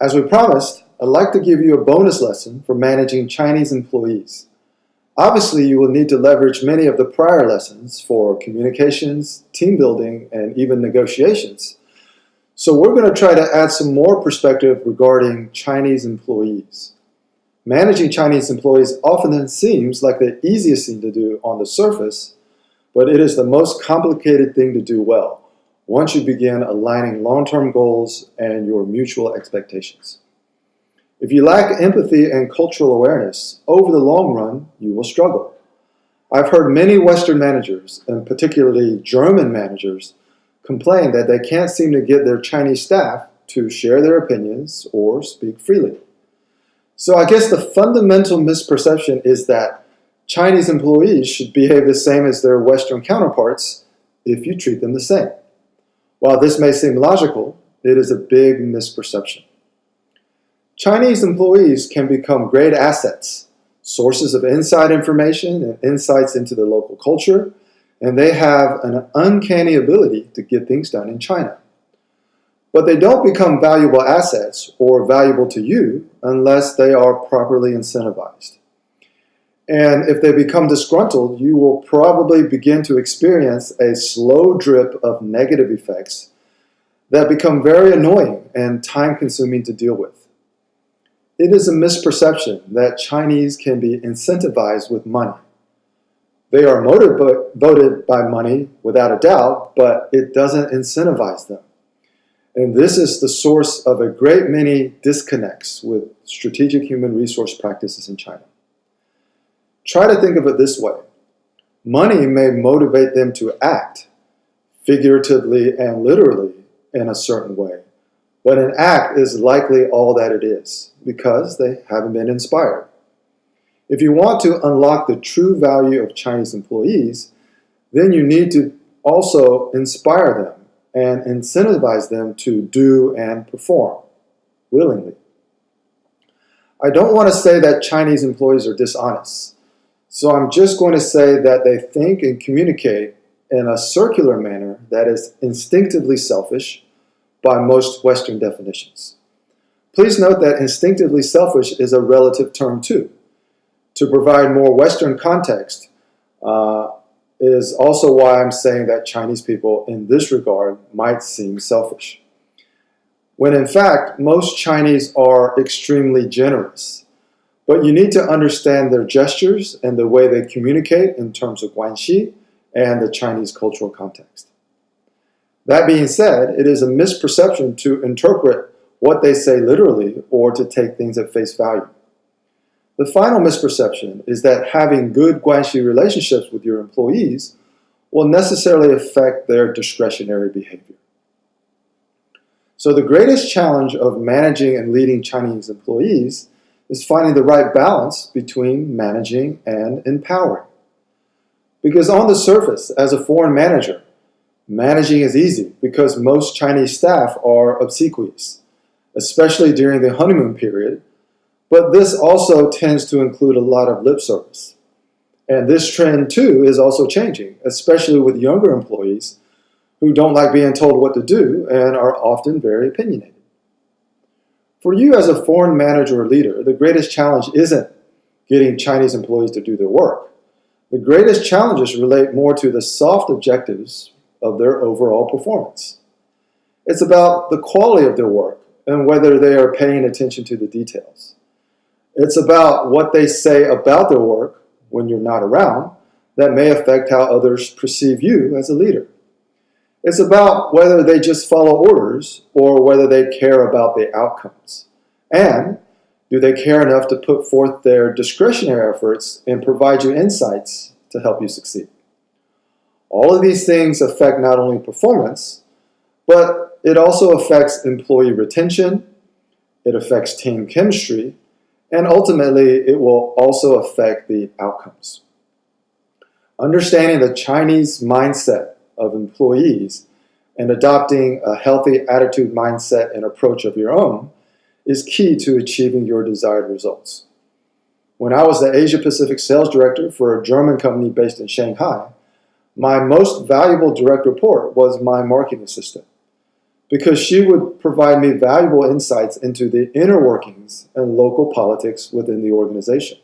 As we promised, I'd like to give you a bonus lesson for managing Chinese employees. Obviously, you will need to leverage many of the prior lessons for communications, team building, and even negotiations. So we're going to try to add some more perspective regarding Chinese employees. Managing Chinese employees often seems like the easiest thing to do on the surface, but it is the most complicated thing to do well once you begin aligning long-term goals and your mutual expectations. If you lack empathy and cultural awareness, over the long run, you will struggle. I've heard many Western managers, and particularly German managers, complain that they can't seem to get their Chinese staff to share their opinions or speak freely. So I guess the fundamental misperception is that Chinese employees should behave the same as their Western counterparts if you treat them the same. While this may seem logical, it is a big misperception. Chinese employees can become great assets, sources of inside information and insights into the local culture, and they have an uncanny ability to get things done in China. But they don't become valuable assets or valuable to you unless they are properly incentivized. And if they become disgruntled, you will probably begin to experience a slow drip of negative effects that become very annoying and time-consuming to deal with. It is a misperception that Chinese can be incentivized with money. They are motivated by money without a doubt, but it doesn't incentivize them. And this is the source of a great many disconnects with strategic human resource practices in China. Try to think of it this way. Money may motivate them to act, figuratively and literally, in a certain way. But an act is likely all that it is, because they haven't been inspired. If you want to unlock the true value of Chinese employees, then you need to also inspire them and incentivize them to do and perform willingly. I don't want to say that Chinese employees are dishonest. So I'm just going to say that they think and communicate in a circular manner that is instinctively selfish by most Western definitions. Please note that instinctively selfish is a relative term too. To provide more Western context is also why I'm saying that Chinese people in this regard might seem selfish. When in fact, most Chinese are extremely generous. But you need to understand their gestures and the way they communicate in terms of guanxi and the Chinese cultural context. That being said, it is a misperception to interpret what they say literally or to take things at face value. The final misperception is that having good guanxi relationships with your employees will necessarily affect their discretionary behavior. So the greatest challenge of managing and leading Chinese employees is finding the right balance between managing and empowering. Because on the surface, as a foreign manager, managing is easy because most Chinese staff are obsequious, especially during the honeymoon period, but this also tends to include a lot of lip service. And this trend too is also changing, especially with younger employees who don't like being told what to do and are often very opinionated. For you as a foreign manager or leader, the greatest challenge isn't getting Chinese employees to do their work. The greatest challenges relate more to the soft objectives of their overall performance. It's about the quality of their work and whether they are paying attention to the details. It's about what they say about their work when you're not around that may affect how others perceive you as a leader. It's about whether they just follow orders or whether they care about the outcomes. And do they care enough to put forth their discretionary efforts and provide you insights to help you succeed? All of these things affect not only performance, but it also affects employee retention, it affects team chemistry, and ultimately it will also affect the outcomes. Understanding the Chinese mindset of employees and adopting a healthy attitude, mindset, and approach of your own is key to achieving your desired results. When I was the Asia Pacific sales director for a German company based in Shanghai, my most valuable direct report was my marketing assistant because she would provide me valuable insights into the inner workings and local politics within the organization.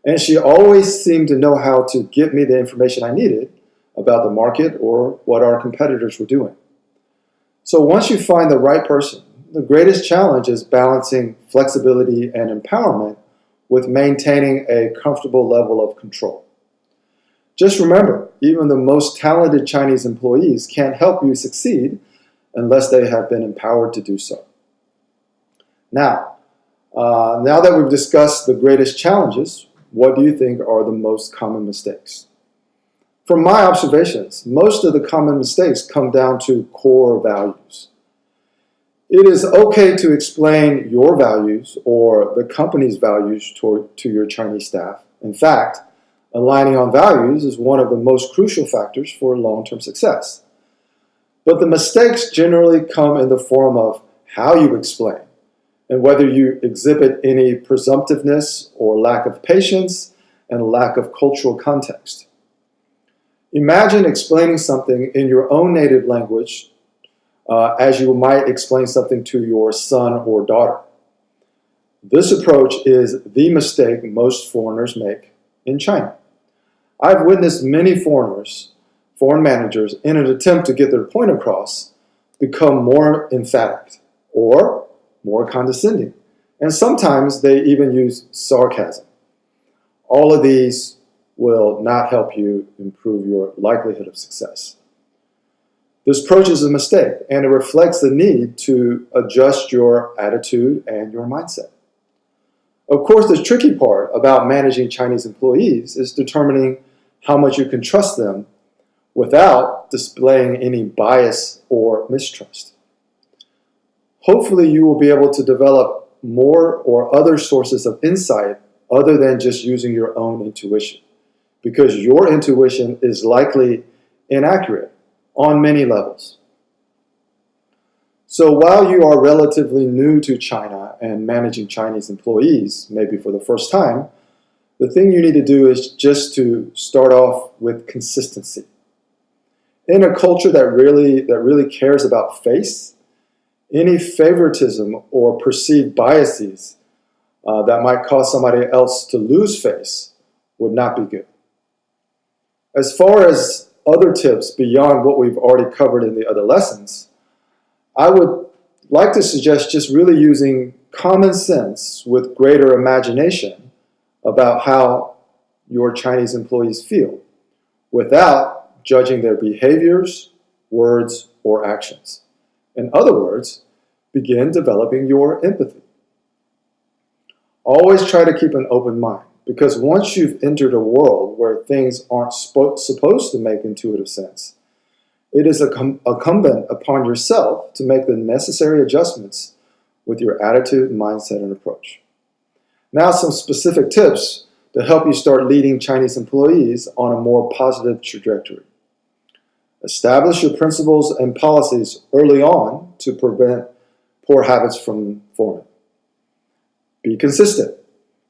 And she always seemed to know how to get me the information I needed about the market or what our competitors were doing. So once you find the right person, the greatest challenge is balancing flexibility and empowerment with maintaining a comfortable level of control. Just remember, even the most talented Chinese employees can't help you succeed unless they have been empowered to do so. Now that we've discussed the greatest challenges, what do you think are the most common mistakes? From my observations, most of the common mistakes come down to core values. It is okay to explain your values or the company's values to your Chinese staff. In fact, aligning on values is one of the most crucial factors for long-term success. But the mistakes generally come in the form of how you explain and whether you exhibit any presumptiveness or lack of patience and lack of cultural context. Imagine explaining something in your own native language as you might explain something to your son or daughter. This approach is the mistake most foreigners make in China. I've witnessed many foreign managers, in an attempt to get their point across, become more emphatic or more condescending. And sometimes they even use sarcasm. All of these will not help you improve your likelihood of success. This approach is a mistake, and it reflects the need to adjust your attitude and your mindset. Of course, the tricky part about managing Chinese employees is determining how much you can trust them without displaying any bias or mistrust. Hopefully, you will be able to develop more or other sources of insight other than just using your own intuition, because your intuition is likely inaccurate on many levels. So while you are relatively new to China and managing Chinese employees, maybe for the first time, the thing you need to do is just to start off with consistency. In a culture that really cares about face, any favoritism or perceived biases that might cause somebody else to lose face would not be good. As far as other tips beyond what we've already covered in the other lessons, I would like to suggest just really using common sense with greater imagination about how your Chinese employees feel, without judging their behaviors, words, or actions. In other words, begin developing your empathy. Always try to keep an open mind, because once you've entered a world where things aren't supposed to make intuitive sense, it is incumbent upon yourself to make the necessary adjustments with your attitude, mindset, and approach. Now, some specific tips to help you start leading Chinese employees on a more positive trajectory. Establish your principles and policies early on to prevent poor habits from forming. Be consistent,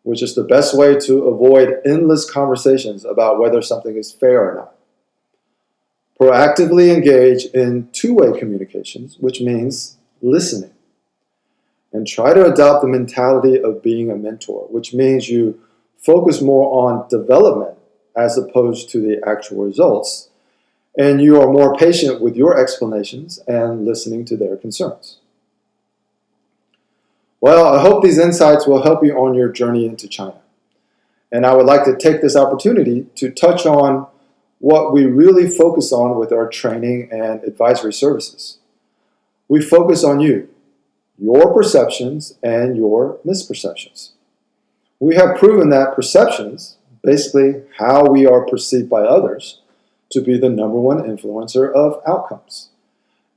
which is the best way to avoid endless conversations about whether something is fair or not. Proactively engage in two-way communications, which means listening. And try to adopt the mentality of being a mentor, which means you focus more on development as opposed to the actual results, and you are more patient with your explanations and listening to their concerns. Well, I hope these insights will help you on your journey into China. And I would like to take this opportunity to touch on what we really focus on with our training and advisory services. We focus on you, your perceptions, and your misperceptions. We have proven that perceptions, basically how we are perceived by others, to be the number one influencer of outcomes.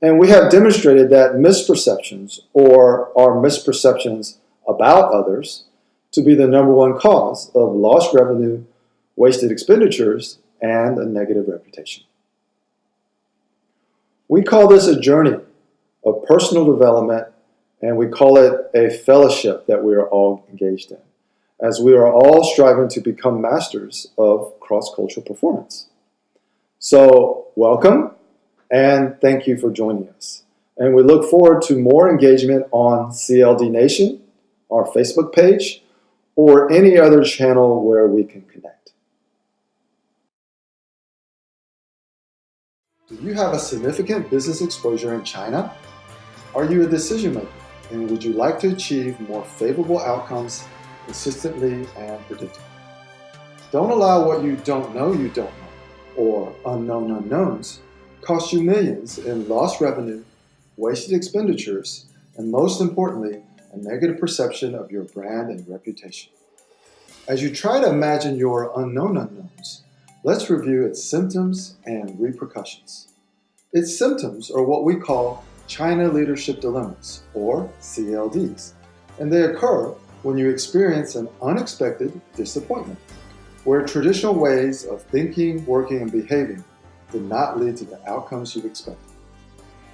And we have demonstrated that misperceptions, or our misperceptions about others, to be the number one cause of lost revenue, wasted expenditures, and a negative reputation. We call this a journey of personal development, and we call it a fellowship that we are all engaged in, as we are all striving to become masters of cross-cultural performance. So, welcome, and thank you for joining us. And we look forward to more engagement on CLD Nation, our Facebook page, or any other channel where we can connect. Do you have a significant business exposure in China? Are you a decision maker, and would you like to achieve more favorable outcomes consistently and predictably? Don't allow what you don't know, or unknown unknowns, cost you millions in lost revenue, wasted expenditures, and most importantly, a negative perception of your brand and reputation. As you try to imagine your unknown unknowns, let's review its symptoms and repercussions. Its symptoms are what we call China Leadership Dilemmas, or CLDs, and they occur when you experience an unexpected disappointment, where traditional ways of thinking, working, and behaving did not lead to the outcomes you expected.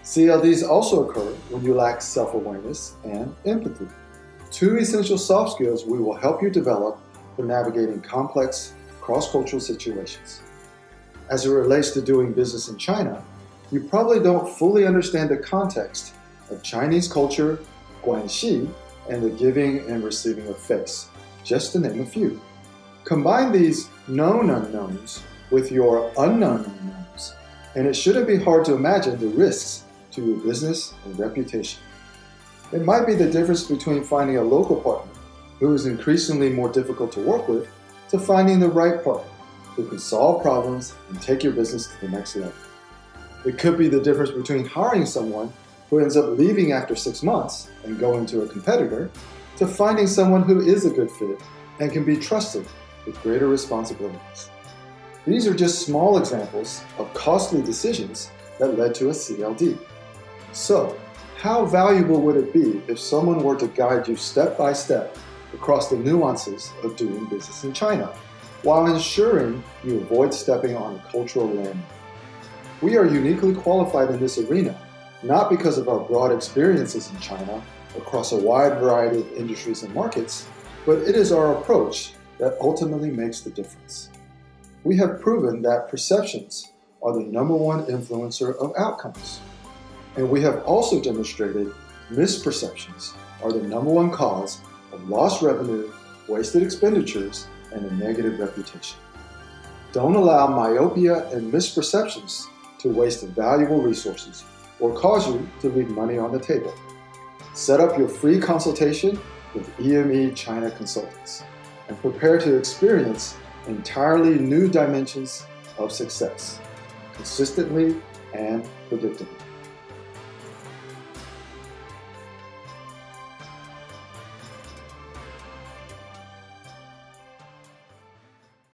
CLDs also occur when you lack self-awareness and empathy, two essential soft skills we will help you develop for navigating complex cross-cultural situations. As it relates to doing business in China, you probably don't fully understand the context of Chinese culture, guanxi, and the giving and receiving of face, just to name a few. Combine these known unknowns with your unknown unknowns, and it shouldn't be hard to imagine the risks to your business and reputation. It might be the difference between finding a local partner who is increasingly more difficult to work with to finding the right partner who can solve problems and take your business to the next level. It could be the difference between hiring someone who ends up leaving after 6 months and going to a competitor to finding someone who is a good fit and can be trusted with greater responsibilities. These are just small examples of costly decisions that led to a CLD. So, how valuable would it be if someone were to guide you step by step across the nuances of doing business in China, while ensuring you avoid stepping on a cultural landmine? We are uniquely qualified in this arena, not because of our broad experiences in China across a wide variety of industries and markets, but it is our approach that ultimately makes the difference. We have proven that perceptions are the #1 influencer of outcomes. And we have also demonstrated misperceptions are the #1 cause of lost revenue, wasted expenditures, and a negative reputation. Don't allow myopia and misperceptions to waste valuable resources or cause you to leave money on the table. Set up your free consultation with EME China Consultants and prepare to experience entirely new dimensions of success, consistently and predictably.